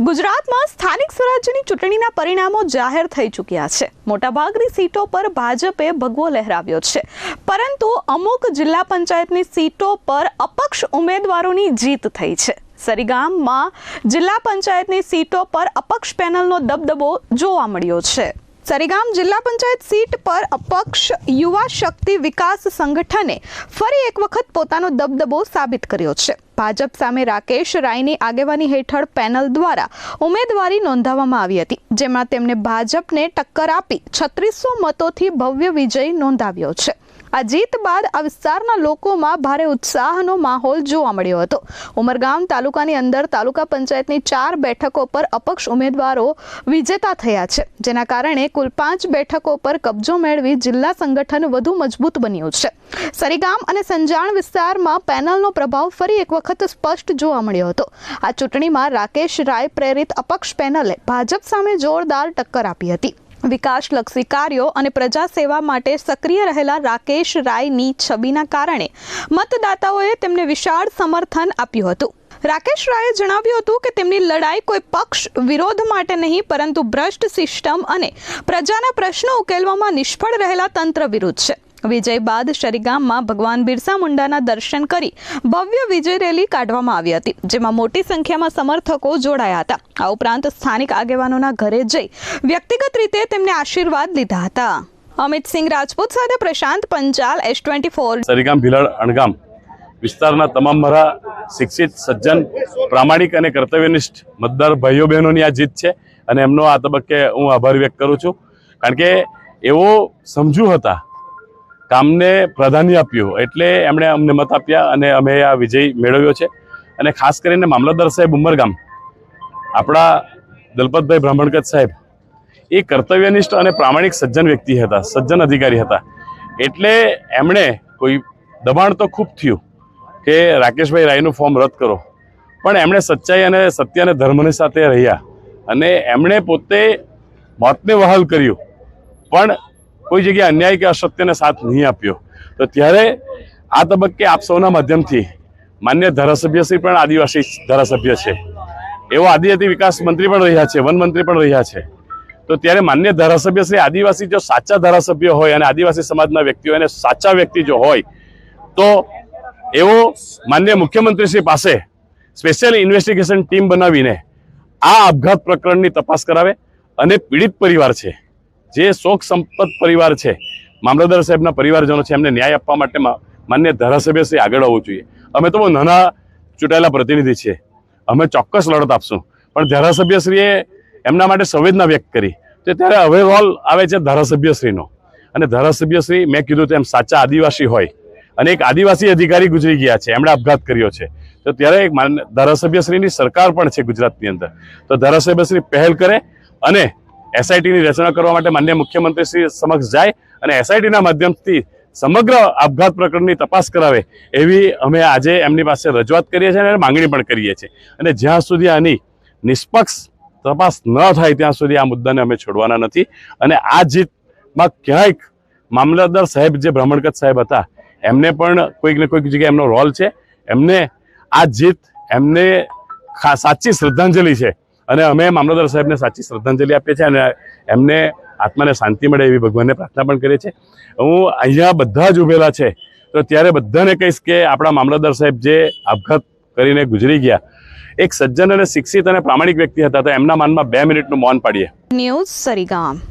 ગુજરાતમાં સ્થાનિક સ્વરાજ્યની ચૂંટણીના પરિણામો જાહેર થઈ ચૂક્યા છે। મોટાભાગની સીટો પર ભાજપે ભગવો લહેરાવ્યો છે, પરંતુ અમુક જિલ્લા પંચાયતની સીટો પર અપક્ષ ઉમેદવારોની જીત થઈ છે। સરીગામમાં જિલ્લા પંચાયતની સીટો પર અપક્ષ પેનલનો દબદબો જોવા મળ્યો છે। સરીગામ જિલ્લા પંચાયત સીટ પર અપક્ષ યુવા શક્તિ વિકાસ સંગઠને ફરી એક વખત પોતાનો દબદબો સાબિત કર્યો છે। ભાજપ સામે રાકેશ રાયની આગેવાની હેઠળ પેનલ દ્વારા ઉમેદવારી નોંધાવવામાં આવી હતી, જેમાં તેમણે ભાજપને ટક્કર આપી 3600 મતોથી ભવ્ય વિજય નોંધાવ્યો છે। આ જીત બાદ આ વિસ્તારના લોકોમાં ભારે ઉત્સાહનો માહોલ જોવા મળ્યો હતો। ઉમરગામ તાલુકાની અંદર તાલુકા પંચાયતની 4 બેઠકો પર અપક્ષ ઉમેદવારો વિજેતા થયા છે, જેના કારણે કુલ 5 બેઠકો પર કબજો મેળવી જિલ્લા સંગઠન વધુ મજબૂત બન્યું છે। સરીગામ અને સંજાણ વિસ્તારમાં પેનલનો પ્રભાવ ફરી એક વખત સ્પષ્ટ જોવા મળ્યો હતો। આ ચૂંટણીમાં રાકેશ રાય પ્રેરિત અપક્ષ પેનલે ભાજપ સામે જોરદાર ટક્કર આપી હતી। વિકાસલક્ષી કાર્યો અને પ્રજા સેવા માટે સક્રિય રહેલા રાકેશ રાયની છબીના કારણે મતદાતાઓએ તેમને વિશાળ સમર્થન આપ્યું હતું। રાકેશ રાયે જણાવ્યું હતું કે તેમની લડાઈ કોઈ પક્ષ વિરોધ માટે નહીં, પરંતુ ભ્રષ્ટ સિસ્ટમ અને પ્રજાના પ્રશ્નો ઉકેલવામાં નિષ્ફળ રહેલા તંત્ર વિરુદ્ધ છે। વિજય બાદ સરીગામમાં ભગવાન બિરસા મુંડાના દર્શન કરી ભવ્ય વિજય રેલી કાઢવામાં આવી હતી, જેમાં મોટી સંખ્યામાં સમર્થકો જોડાયા હતા। આ ઉપરાંત સ્થાનિક આગેવાનોના ઘરે જઈ વ્યક્તિગત રીતે તેમને આશીર્વાદ લીધા હતા। અમિત સિંહ રાજપૂત સાથે પ્રશાંત પંચાલ, S24। સરીગામ ભીલડ અણગામ વિસ્તારના તમામ મારા શિક્ષિત, સજ્જન, પ્રામાણિક અને કર્તવ્યનિષ્ઠ મતદાર ભાઈઓ બહેનોની આ જીત છે અને એમનો આ તબક્કે હું આભાર વ્યક્ત કરું છું, કારણ કે એવો સમજુ હતા, કામને પ્રાધાન્ય આપ્યું એટલે એમણે અમને મત આપ્યા અને અમે આ વિજય મેળવ્યો છે। અને ખાસ કરીને મામલતદાર સાહેબ ઉમરગામ, આપણા દલપતભાઈ બ્રાહ્મણકત સાહેબ, એ કર્તવ્યનિષ્ઠ અને પ્રામાણિક સજ્જન વ્યક્તિ હતા, સજ્જન અધિકારી હતા, એટલે એમણે કોઈ દબાણ તો ખૂબ થયું કે રાકેશભાઈ રાયનું ફોર્મ રદ કરો, પણ એમણે સચ્ચાઈ અને સત્ય અને ધર્મની સાથે રહ્યા અને એમણે પોતે મોતને વહાલ કર્યું, પણ કોઈ જગ્યાએ અન્યાય કે અસત્યને સાથ નહીં આપ્યો। તો ત્યારે આ તબક્કે આપ સૌના માધ્યમથી માન્ય ધારાસભ્યશ્રી પણ આદિવાસી ધારાસભ્ય છે, એવો આદિજાતિ વિકાસ મંત્રી પણ રહ્યા છે, વન મંત્રી પણ રહ્યા છે। તો ત્યારે માન્ય ધારાસભ્યશ્રી આદિવાસી જો સાચા ધારાસભ્ય હોય અને આદિવાસી સમાજના વ્યક્તિઓ અને સાચા વ્યક્તિ જો હોય, તો એવો માન્ય મુખ્યમંત્રીશ્રી પાસે સ્પેશિયલ ઇન્વેસ્ટિગેશન ટીમ બનાવીને આ આપઘાત પ્રકરણની તપાસ કરાવે અને પીડિત પરિવાર છે, જે શોક સંપત પરિવાર છે, મામલતદાર સાહેબના પરિવારજનો છે, એમને ન્યાય આપવા માટે માન્ય ધારાસભ્યશ્રી આગળ આવવું જોઈએ। અમે તો બહુ નાના ચૂંટાયેલા પ્રતિનિધિ છીએ, અમે ચોક્કસ લડત આપશું, પણ ધારાસભ્યશ્રીએ એમના માટે સંવેદના વ્યક્ત કરી, તો ત્યારે હવે રોલ આવે છે ધારાસભ્યશ્રીનો। અને ધારાસભ્યશ્રી, મેં કીધું તેમ, સાચા આદિવાસી હોય અને એક આદિવાસી અધિકારી ગુજરી ગયા છે, એમણે આપઘાત કર્યો છે, તો ત્યારે એક ધારાસભ્યશ્રીની સરકાર પણ છે ગુજરાતની અંદર, તો ધારાસભ્યશ્રી પહેલ કરે અને એસઆઈટીની રચના કરવા માટે માન્ય મુખ્યમંત્રીશ્રી સમક્ષ જાય અને એસઆઈટીના માધ્યમથી સમગ્ર આપઘાત પ્રકરણની તપાસ કરાવે, એવી અમે આજે એમની પાસે રજૂઆત કરીએ છીએ અને માંગણી પણ કરીએ છીએ। અને જ્યાં સુધી આની નિષ્પક્ષ તપાસ ન થાય ત્યાં સુધી આ મુદ્દાને અમે છોડવાના નથી। અને આ જીતમાં ક્યાંક મામલતદાર સાહેબ, જે બ્રાહ્મણકત સાહેબ હતા, એમને પણ કોઈક ને કોઈક જગ્યાએ એમનો રોલ છે। એમને આ જીત એમને સાચી શ્રદ્ધાંજલિ છે અને અમે મામલતદાર સાહેબને સાચી શ્રદ્ધાંજલિ આપીએ છીએ અને એમને આત્માને શાંતિ મળે એવી ભગવાનને પ્રાર્થના પણ કરીએ છીએ। હું અહીંયા બધા જ ઉભેલા છે, તો ત્યારે બધાને કહીશ કે આપણા મામલતદાર સાહેબ જે આપઘાત કરીને ગુજરી ગયા, એક સજ્જન અને શિક્ષિત અને પ્રામાણિક વ્યક્તિ હતા, તો એમના માનમાં 2 મિનિટનું મૌન પાડીએ। ન્યૂઝ સરીગામ।